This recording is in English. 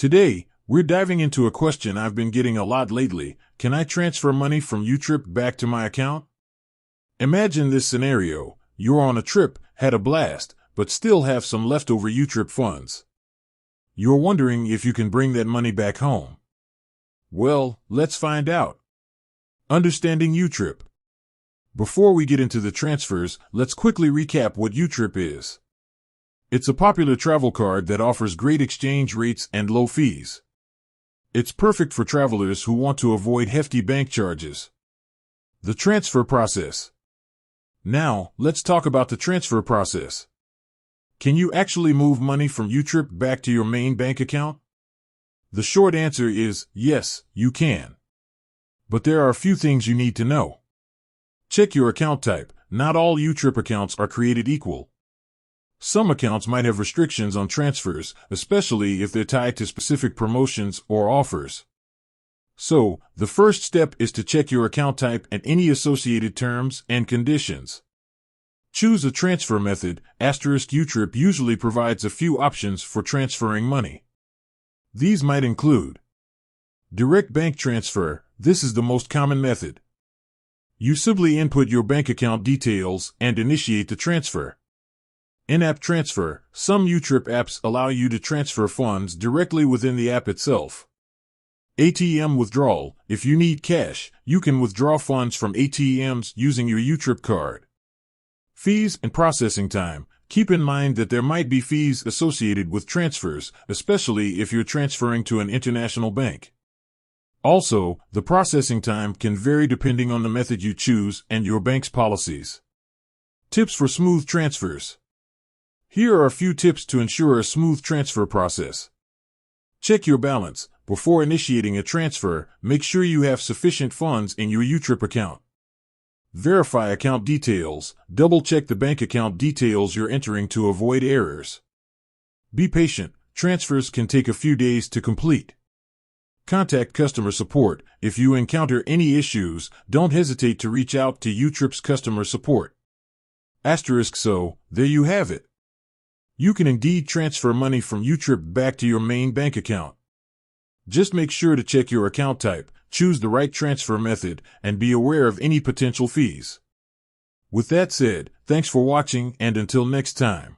Today, we're diving into a question I've been getting a lot lately. Can I transfer money from YouTrip back to my account? Imagine this scenario. You're on a trip, had a blast, but still have some leftover YouTrip funds. You're wondering if you can bring that money back home. Well, let's find out. Understanding YouTrip. Before we get into the transfers, let's quickly recap what YouTrip is. It's a popular travel card that offers great exchange rates and low fees. It's perfect for travelers who want to avoid hefty bank charges. The transfer process. Now, let's talk about the transfer process. Can you actually move money from YouTrip back to your main bank account? The short answer is yes, you can. But there are a few things you need to know. Check your account type. Not all YouTrip accounts are created equal. Some accounts might have restrictions on transfers, especially if they're tied to specific promotions or offers. So, the first step is to check your account type and any associated terms and conditions. Choose a transfer method. YouTrip usually provides a few options for transferring money. These might include direct bank transfer. This is the most common method. You simply input your bank account details and initiate the transfer. In-app transfer. Some YouTrip apps allow you to transfer funds directly within the app itself. ATM withdrawal. If you need cash, you can withdraw funds from ATMs using your YouTrip card. Fees and processing time. Keep in mind that there might be fees associated with transfers, especially if you're transferring to an international bank. Also, the processing time can vary depending on the method you choose and your bank's policies. Tips for smooth transfers. Here are a few tips to ensure a smooth transfer process. Check your balance. Before initiating a transfer, make sure you have sufficient funds in your YouTrip account. Verify account details. Double-check the bank account details you're entering to avoid errors. Be patient. Transfers can take a few days to complete. Contact customer support. If you encounter any issues, don't hesitate to reach out to YouTrip's customer support. So, there you have it. You can indeed transfer money from YouTrip back to your main bank account. Just make sure to check your account type, choose the right transfer method, and be aware of any potential fees. With that said, thanks for watching, and until next time.